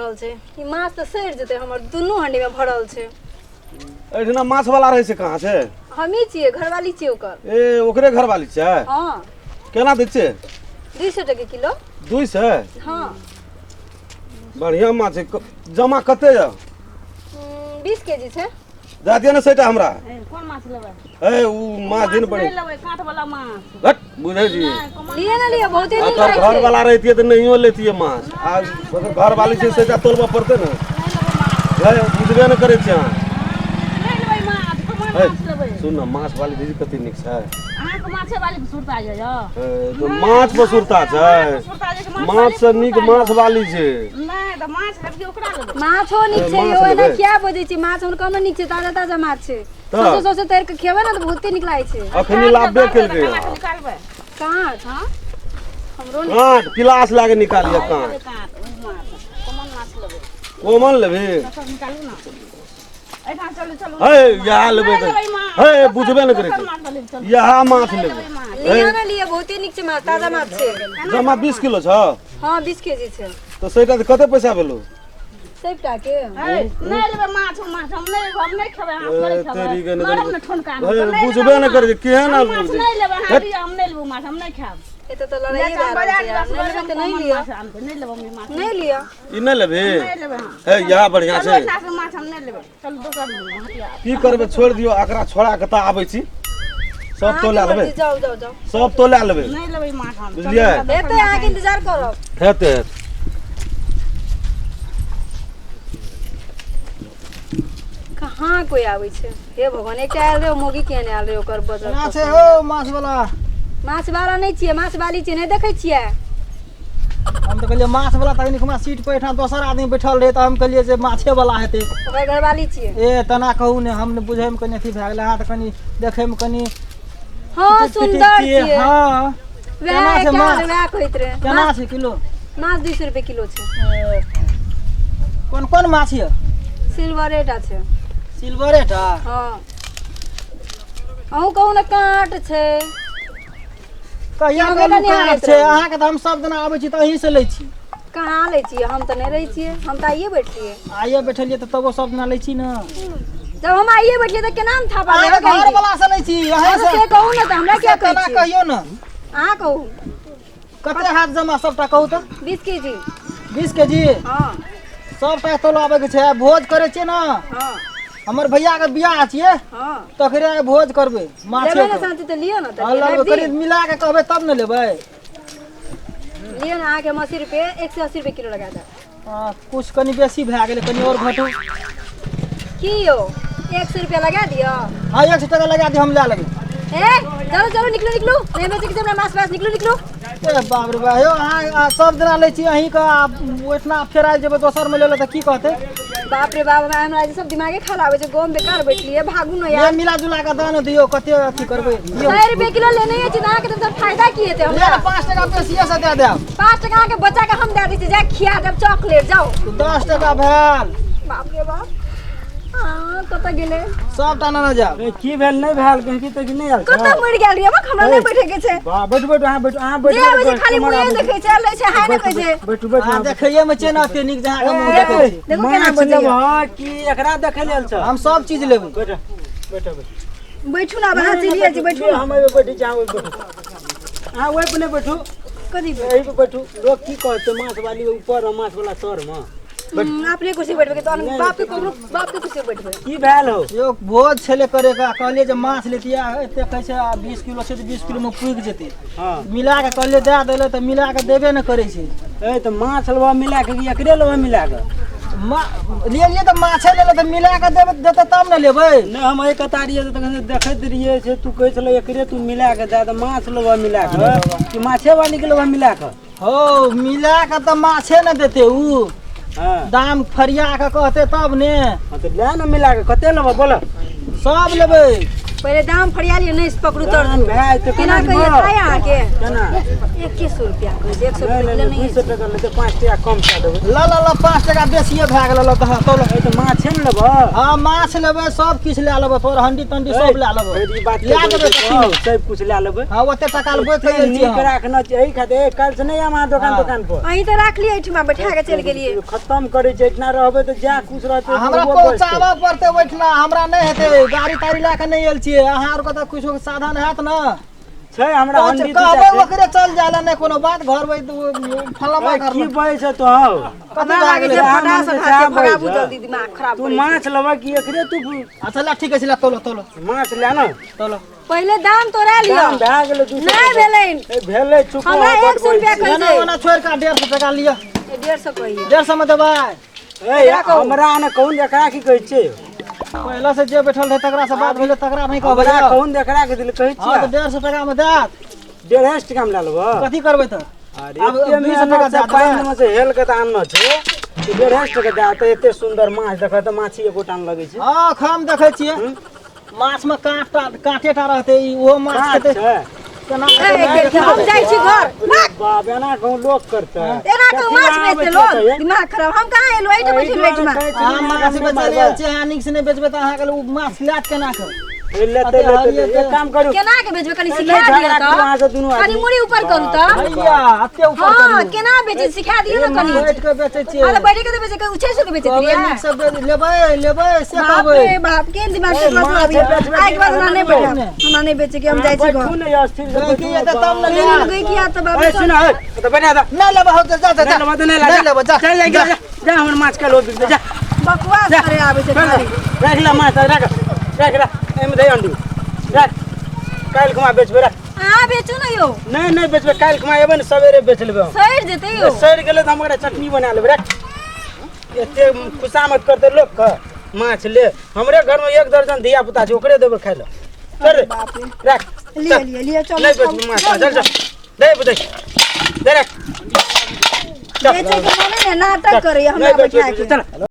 रहल छै ई माछ त सड़ जेते हमर दुनू हंडी में भरल छै। एठना माछ वाला रहै छै कहाँ छै? हमी छियै घरवाली छियै ओकर। ए ओकरे घरवाली छै? हां। केना दै छै? 200 टके किलो। 200? हां। बढ़िया माछ छै। जमा कते य? 20 केजी छै। जा दिय ने सेटा हमरा। कोन माछ लेबै? ए उ माछ दिन पड़े। नहीं लेबै काट वाला माछ। हट बुझे जी। लिए ना लिए बहुते नहीं अगर घर वाला रहती तो नहीं लेती माछ। आज अगर घर वाली से सेटा तोलबा पड़ते ना। है बुझबे न करे छै। नहीं लेबै माछ, कोन माछ लेबै? सुन ना माछ वाली दीदी कते निक छै। अहाँ के माछे वाली सुरता है यो। तो माछ पर सुरता छै। माछ से निक माछ वाली छै। नहीं त माछ लेबै ओकरा लेबै। माछो निक छै यो एना किया बजै छी माछ हुन कम निक छै ताजा ताजा माछ छै। सोसे तैर के खेबै ना त बहुते निक लागै छै। अखनी लाबे केलकै। निकालबै। काट हां। हमरो काट गिलास लाके निकालिए काट। कोमन माछ लेबै। कोमन लेबे? सब निकालू ना। एठा चलू चलू। हे या लेबे त। हे बुझबे न करे छै। यहा माछ लेबे। लिए ना लिए बहुते निक छै माछ ताजा माछ छै। जमा 20 किलो छ? हां 20 केजी छै। तो सेटा कते पैसा भेलो? सेपटा के नहीं लेबै माछ हम नहीं खेबै हाथ नहीं खेबै। तेरी के मारब न ठोनका। बुझबे न करे केहन हम नहीं लेबै हम नहीं लेबै माछ हम नहीं खाब। एते त लड़ाई है नहीं लेबै त नहीं लियो। नहीं लेबै माछ। नहीं लियो। ई नहीं लेबे? नहीं लेबै हम। हे या बढ़िया छै। माछ हम नहीं लेबै। चल दोसर हटिया। की करबे छोड़ दियो एकरा छोड़ा के त आबै छी। सब तो ले लेबे। जाओ जाओ जाओ। सब तो ले लेबे। नहीं लेबै माछ हम। बुझलिए? एते आहाँ के इंतजार करब। हेते। कहाँ कोई आवे छै? हे भगवान एक आयल रे मोगी के ने आयल रे ओकर बजल। ना छै हो माछ वाला। माछ वाला नहीं छियै माछ वाली छियै नहीं देखै छियै। हम तो कहलिए माछ वाला तखनी हमरा सीट पे एठा दोसर आदमी बैठल रहे त हम कहलिए जे माछे वाला हेते। ओकर घरवाली छियै। ए तना कहू ने हम ने बुझै में कनी अथी भए गेलै हां त कनी देखै में कनी हां सुंदर छियै। हां केना छै माछ? वह कहैत रे। केना छै किलो? माछ 200 रुपए किलो छै। कोन कोन माछ ये? सिल्वर रेट छै। सिल्वरेटा? हां। अहू कहू ना काट छै। कहिया हमरा कहू नहीं काट छै अहाँ के त हम सब दिन आबै छी त अहीं से लै छी। कहाँ लै छियै हम त नहीं रहै छियै हम त आइए बैठिए। आइए बैठलिए त तबो सब दिन लै छी न। जब हम आइए बैठिए त केना हम थापा अहाँ लेबै? घर वाला से लै छी अहीं से। से कहू ना त हमरा क्या कहै केना छी? कहियो न। अहाँ कहू। कते हाथ जमा सबटा कहू त? 20 केजी। 20 केजी? हां। सबटा तोलाबे के छै भोज करे छै न। हां। हमर भैया के बियाह छियै हां। तकरे भोज करबै माछे लेबै ना के। शांति त लियो ना त। अलग करीब मिला के कहबै तब न लेबै। लियो ना आके 80 रुपए 180 रुपए किलो लगा दे। हां कुछ कनी बेसी भए गेलै कनी और घटू। की यो 100 रुपया लगा दियो। हां 100 टका लगा दे हम ले लेबै। ए चलो चलो निकलो निकलो नहीं बेचे के हमरा मास पास निकलो निकलो। ए बाप रे बा यो अहाँ सब दिना लै छी अहीं का ओतना फेरा जेबै दोसर में लेले त की कहते? बाप रे बाप हमरा सब दिमागे खराब छै गोम बेकार बैठलिए भागू न यार। ये मिला जुला के दान दियो कते अथी करबै। 100 रुपए किलो लेने है चिना के त फायदा की हेते हमरा? 5 टका बेसिए से दे देब। 5 टका के बच्चा के हम दे दै छी जा खिया देब चॉकलेट जाओ। 10 टका भेल। बाप रे बाप। हां कत गेले? सबटा न जाब। की भेल नहीं भेल कहि त कि नहीं आल कत मर गेल रे हमरा नहीं बैठे के छै। बा बैठ बैठ अहाँ बैठ अहाँ बैठ। जे आबै छै खाली मुंह देखै छै लै छै हाय न कहै छै। बैठ बैठ अहाँ देखैये में छै न एते नीक जहाँ के मुंह देखै छै। देखो केना माछ बोलै लेब हां की एकरा देखै लेल छ। हम सब चीज लेबै। बैठ बैठ बैठ। बैठू ना बहा चलिए जी बैठू। हम एबे बैठ जाओ बैठ। अहाँ ओइ पे बैठू। कदी एही पे बैठू। लोग की कहते माछ वाली ऊपर और माछ वाला सर में। अपने कुर्सी बैठबे के तो बाप के कोनो बाप के कुर्सी बैठबे। की भेल हो? यो भोज छले करे का कहलिए जे माछ लेतिया एते कहै छै 20 किलो छै त 20 किलो में पुग जेते। हां मिला के कहलिए दे देले त मिला के देबे न करे छै। ए त माछ लेबा मिला के एकरे लेबा मिला के। ले लिए त माछे लेले त मिला के देबे देते तब न लेबै। नहीं हम एक कतारिए त कने देखैत रहिए से तू कहै छले एकरे तू मिला के दे त माछ लेबा मिला के कि माछे वाली के लेबा मिला के। हो मिला के त माछे न देते उ। हां दाम फरिया के कहते तब ने। हां त ले न मिला के कते लेबा बोल। सब लेबै पहले दाम फरिया लिए नहीं पकड़ू तर दाम भाई तो केना केना कहिए दिबो? खाया आके केना 2100 रुपया कहै छै 100 नहीं रुपया नहीं नहीं 200 टका लेते 5 टका कम कर देबै ला ला ला 5 टका बेसिए भए गेल ल त तौल ए तो माछे न लेबो हां माछ लेबै सब किछ ले लेबै पर हंडी तंडी सब ले लेबै ई बात ले देबै सब कुछ ले लेबै हां ओते टका लेबै थे नीक राखना छै एही खातिर काल से नहीं हम दुकान पर अहीं तो राख लिए एठमा बैठा के चल गेलिए खत्म करे छै इतना रहबै त जा कुछ रहतै हमरा पहुंचाबा पड़ते ओठना हमरा नहीं हेते गाड़ी तारी ला के नहीं आयल छियै अहाँ और कतौ कुछो साधन हैत न छै हमरा हंडी कहबै ओकरे चल जाला नहीं कोनो बात घर बै फलमा कर की बय छै तो हौ कतना लागे छै फटा से भगाबू जल्दी दिमाग खराब तू करे माछ लेबा कि एकरे तू अच्छा ला ठीक है ला तौल तौल माछ ले न तौल पहले दाम तोरा लियो दाम भए गेलै 200 नहीं भेलै भेलै चुप हमरा 100 रुपया कहै ना छै ओना छोड़ का 150 टका लिया 150 कहिए 150 में देबै ए हमरा न कौन एकरा की कहै छै पहला से जे बैठल रहे तकरा से बात भेले तकरा नहीं कहबै हमरा कौन एकरा के दिल कहै हां छै तो 150 टका में देत 150 टका में ले लेबो कथी करबै त अरे एते में 20 टका से पानी में से हेल के त आनना छै तो 150 टका दे त एते सुंदर माछ देख त माछी एको टान लगै छै हां हम देखै छियै माछ में कांटेटा रहते ई ओहो माछ खेते केना हम जाइ छी घर बाप एना कहूं लोग करतै एना के माछ बेचते लोग दिमाग खराब हम कहां एलो एटा बैठल एठमा हां माछ बेचल लेल छै अहाँ नीक से नहीं बेचबै त अहाँ के उ माछ लात केना कर लेते एक काम करू केना के बेचबे कनी सिखा दियो वहां से त दुनू कनी मुड़ी ऊपर करू त भैया अते ऊपर हां करू केना बेचे सिखा दियो न कनी बैठ के बेचै छियै अरे बैठ के बेचे के उछे से के बेचे कहबै दिया नीक से लेबै से बाप कहबै रे बाप के दिमाग से मतलब अभी आइ के बाद हमरा नहीं बैठा हमरा नहीं बेचे के हम जाइ छी घर तू नहीं अस्थिर से की ये त तब न ले गई किया त बाबू ए सुन ए तो बना दा नहीं लेबै हो जा जा नहीं लेबा तो नहीं ला नहीं लेबै जा चल जा जा हमर माछ का लो बिक जा बकवास करे आवे छै खाली रख ला माछ रख एमे दे अंडू रख काल खुमा बेचबे रख आ बेचू न यो नहीं बेचबे काल खुमा एबे न सवेरे बेच लेबे हम सैर जेते यो सड़ गेले त हमरा चटनी बना लेबे रख एते खुशामत करते लोग का माछ ले हमरे घर में 1 दर्जन धिया पुता छै ओकरे देबे खाइ ले चल बाप रे रख लिए चल नहीं बेच माछ चल दे दे दे रख बेचे के माने नाटक करे हमरा नहीं बेच बैठा के चल